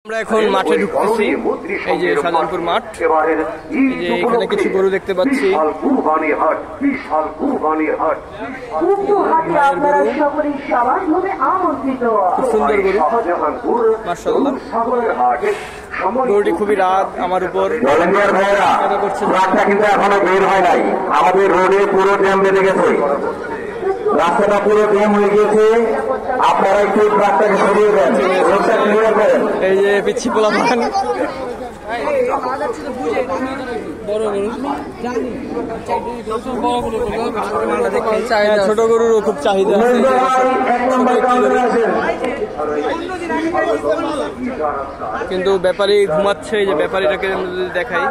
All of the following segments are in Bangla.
আমরা এখন মাঠে ঢুকতেছি। এই যে শাহজাহানপুর মাঠ, এই যে এখানে কিছু গরু দেখতে পাচ্ছি। খুব সুন্দর গরু, মাশাআল্লাহ। গরুটি খুবই রাগ আমার উপর করছে। কিন্তু এখনো বের হয় নাই, আমাদের রোডে পুরো জ্যাম বেঁধে গেছে, রাস্তাটা পুরো জ্যাম হয়ে গিয়েছে। আপনারা একটু ট্রাকটাকে সরিয়ে দেন, রোডটা ক্লিয়ার করেন। এই যে পিচ্ছি পোলাপান, ছোট গরুরও খুব চাহিদা। কিন্তু ব্যাপারী ঘুমাচ্ছে। এই যে ব্যাপারীটাকে যদি দেখাই,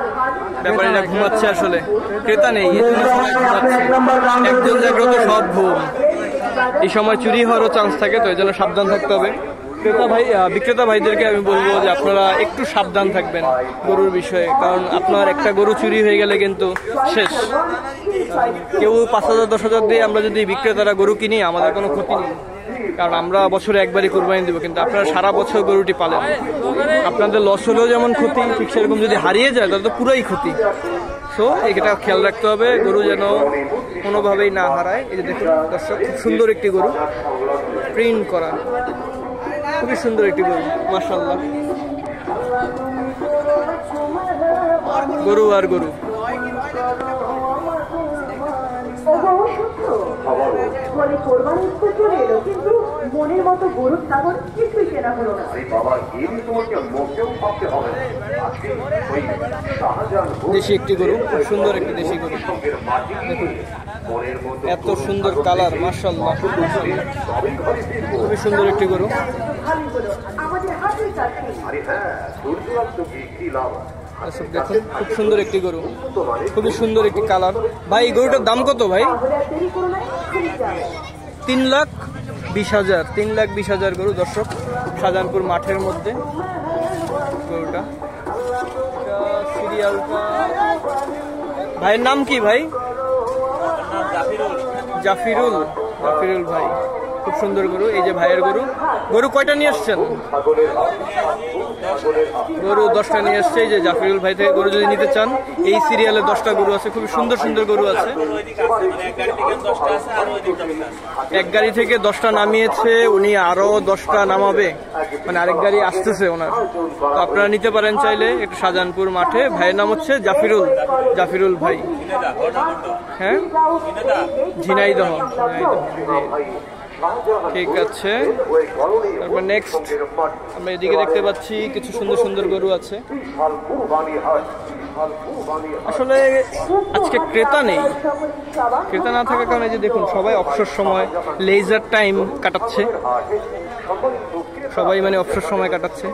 ব্যাপারীরা ঘুমাচ্ছে, আসলে ক্রেতা নেই। একজন জাগ্রত সব ঘুম। এই সময় চুরি হওয়ারও চান্স থাকে, তো এই জন্য সাবধান থাকতে হবে। বিক্রেতা ভাইদেরকে আমি বলবো যে আপনারা একটু সাবধান থাকবেন গরুর বিষয়ে, কারণ আপনার একটা গরু চুরি হয়ে গেলে কিন্তু শেষ। কেউ 5,000 10,000 দিয়ে আমরা যদি বিক্রেতারা গরু কিনি, আমাদের কোনো ক্ষতি নেই, কারণ আমরা বছরে একবারই কুরবানি দিব। কিন্তু আপনারা সারা বছর গরুটি পালেন, আপনাদের লস হলেও যেমন ক্ষতি, ঠিক সেরকম যদি হারিয়ে যায় তাহলে তো পুরাই ক্ষতি। তো এটা খেয়াল রাখতে হবে, গরু যেন কোনোভাবেই না হারায়। এই যে দেখুন দর্শক, খুব সুন্দর একটি গরু, প্রিন্ট করা, খুবই সুন্দর একটি গরু, মাশাআল্লাহ। গরু আর গরু। দেশি একটি গরু, খুব সুন্দর একটি দেশি গরু, দেখুন এত সুন্দর কালার, মাশাআল্লাহ। খুবই সুন্দর একটি গরু। দেখুন খুব সুন্দর একটি গরু, খুবই সুন্দর একটি কালার। ভাই গরুটার দাম কত ভাই? 3,20,000। 3,20,000 গরু দর্শক, শাহজাহানপুর মাঠের মধ্যে গরুটা। সিরিয়ালটা ভাইয়ের নাম কি ভাই? জাফিরুল ভাই, খুব সুন্দর গরু। এই যে ভাইয়ের গরু। গরু কয়টা নিয়ে আসছেন? গরু 10টা নিয়ে আসছে। এই যে জাফিরুল ভাই থেকে গরু যদি নিতে চান, এই সিরিয়ালে 10টা গরু আছে, খুবই সুন্দর সুন্দর গরু আছে। এক গাড়ি থেকে 10টা নামিয়েছে, উনি আরো 10টা নামাবে, মানে আরেক গাড়ি আসতেছে ওনার। তো আপনারা নিতে পারেন চাইলে একটু শাহজাহানপুর মাঠে। ভাইয়ের নাম হচ্ছে জাফিরুল ভাই। হ্যাঁ, ঝিনাইদহ। ঠিক আছে, তারপর নেক্সট আমরা এদিকে দেখতে পাচ্ছি কিছু সুন্দর সুন্দর গরু আছে। আসলে আজকে ক্রেতা নেই, ক্রেতা না থাকার কারণে যে দেখুন সবাই অবসর সময়, লেজার টাইম কাটাচ্ছে। সবাই মানে অবসর সময় কাটাচ্ছে,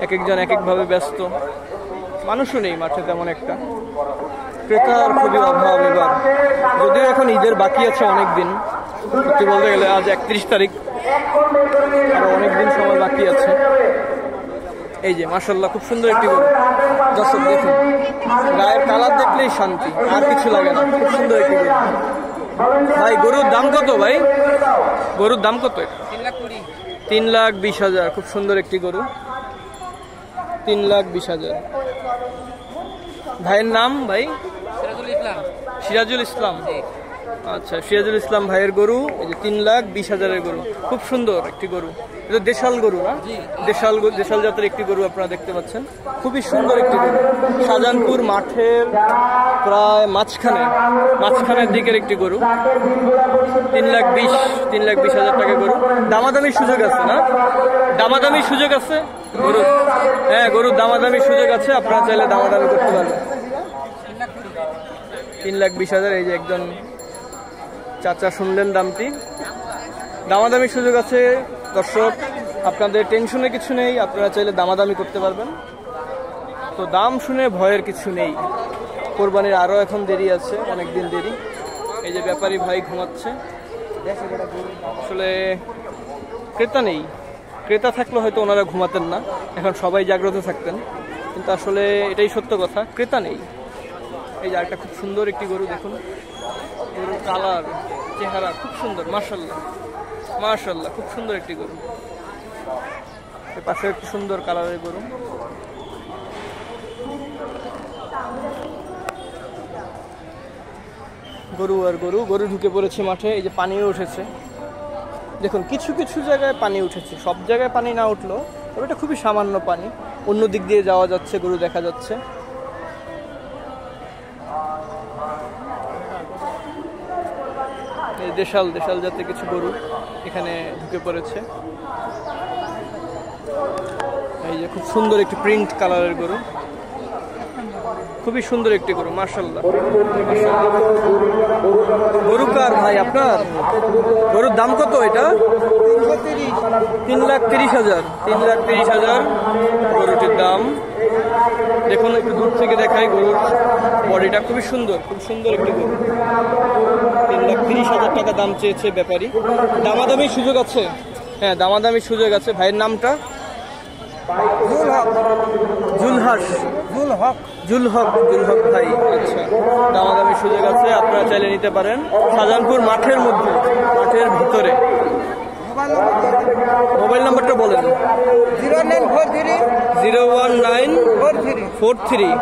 এক একজন এক একভাবে ব্যস্ত। মানুষও নেই মাঠে তেমন একটা, ক্রেতার খুবই অভাব এবার। যদিও এখন ঈদের বাকি আছে অনেক দিন, সত্যি বলতে গেলে আজ 31 তারিখ, আরো অনেকদিন সময় বাকি আছে। এই যে মাশাআল্লাহ, খুব সুন্দর একটি গরু দর্শক, দেখুন গায়ের কালার দেখলেই শান্তি, আর কিছু লাগে না। খুব সুন্দর একটি গরু। ভাই গরুর দাম কত ভাই? গরুর দাম কত? 3,20,000। খুব সুন্দর একটি গরু, 3,20,000। ভাইয়ের নাম ভাই? সিরাজুল ইসলাম। আচ্ছা, সিরাজুল ইসলাম ভাইয়ের গরু। এই যে 3,20,000-এর গরু, খুব সুন্দর একটি গরু। এটা দেশাল গরু না? দেশাল জাতের একটি গরু আপনারা দেখতে পাচ্ছেন, খুবই সুন্দর একটি গরু। শাহজাহানপুর মাঠের প্রায় মাঝখানের দিকের একটি গরু। 3,20,000 টাকা গরু। দামাদামির সুযোগ আছে না? দামাদামির সুযোগ আছে গরু? হ্যাঁ, গরুর দামাদামির সুযোগ আছে, আপনারা চাইলে দামাদামি করতে পারবেন। 3,20,000। এই যে একজন চাচা শুনলেন দামটি, দামাদামির সুযোগ আছে দর্শক। আপনাদের টেনশনে কিছু নেই, আপনারা চাইলে দামাদামি করতে পারবেন। তো দাম শুনে ভয়ের কিছু নেই, কোরবানির আরো এখন দেরি আছে, অনেকদিন দেরি। এই যে ব্যাপারী ভাই ঘুমাচ্ছে। আসলে ক্রেতা নেই, ক্রেতা থাকলে হয়তো ওনারা ঘুমাতেন না, এখন সবাই জাগ্রত থাকতেন। কিন্তু আসলে এটাই সত্য কথা, ক্রেতা নেই। এই যে একটা খুব সুন্দর একটি গরু, দেখুন গরুর কালার, চেহারা খুব সুন্দর, মাশাআল্লাহ মাশাআল্লাহ, খুব সুন্দর একটি গরু। এর পাশে একটু সুন্দর কালারের গরু। গরু আর গরু, গরু ঢুকে পড়েছে মাঠে। এই যে পানিও উঠেছে, দেখুন কিছু কিছু জায়গায় পানি উঠেছে, সব জায়গায় পানি না উঠলো, তবে এটা খুবই সামান্য পানি। অন্য দিক দিয়ে যাওয়া যাচ্ছে, গরু দেখা যাচ্ছে। এই দেশাল দেশাল জাতের কিছু গরু এখানে ঢুকে পড়েছে। এই যে খুব সুন্দর একটি প্রিন্ট কালারের গরু, খুবই সুন্দর একটি গরু, মাশাআল্লাহ। গরু কার ভাই আপনার? গরুর দাম কত এটা? 3,30,000। 3,30,000 গরুটির দাম। দেখুন একটু দূর থেকে দেখাই, গরুর বডিটা খুবই সুন্দর, খুব সুন্দর একটি গরু। 3,30,000 টাকা দাম চেয়েছে ব্যাপারী। দামাদামির সুযোগ আছে? হ্যাঁ, দামাদামির সুযোগ আছে। ভাইয়ের নামটা? জুলহক ভাই। আচ্ছা, দামাদামির সুযোগ আছে, আপনারা চাইলে নিতে পারেন। শাহজাহানপুর মাঠের মধ্যে, মাঠের ভিতরে। মোবাইল নাম্বারটা বলেন। 01943 24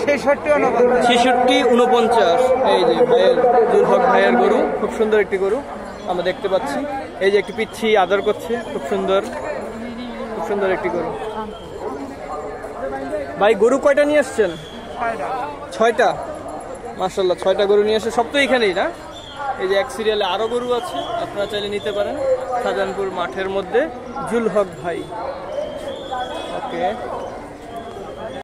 66 49। এই যে ভাইয়ের, জুলহক ভাইয়ের গরু, খুব সুন্দর একটি গরু আমরা দেখতে পাচ্ছি। এই যে একটি পিচ্ছি আদর করছে, খুব সুন্দর, খুব সুন্দর একটি গরু। ভাই গরু কয়টা নিয়ে এসছেন? 6টা। মাশাআল্লাহ, 6টা গরু নিয়ে এসে, সব তো এখানেই না? এই যে এক সিরিয়ালে আরো গরু আছে, আপনারা চাইলে নিতে পারেন। শাহজাহানপুর মাঠের মধ্যে জুলহক ভাই। ওকে।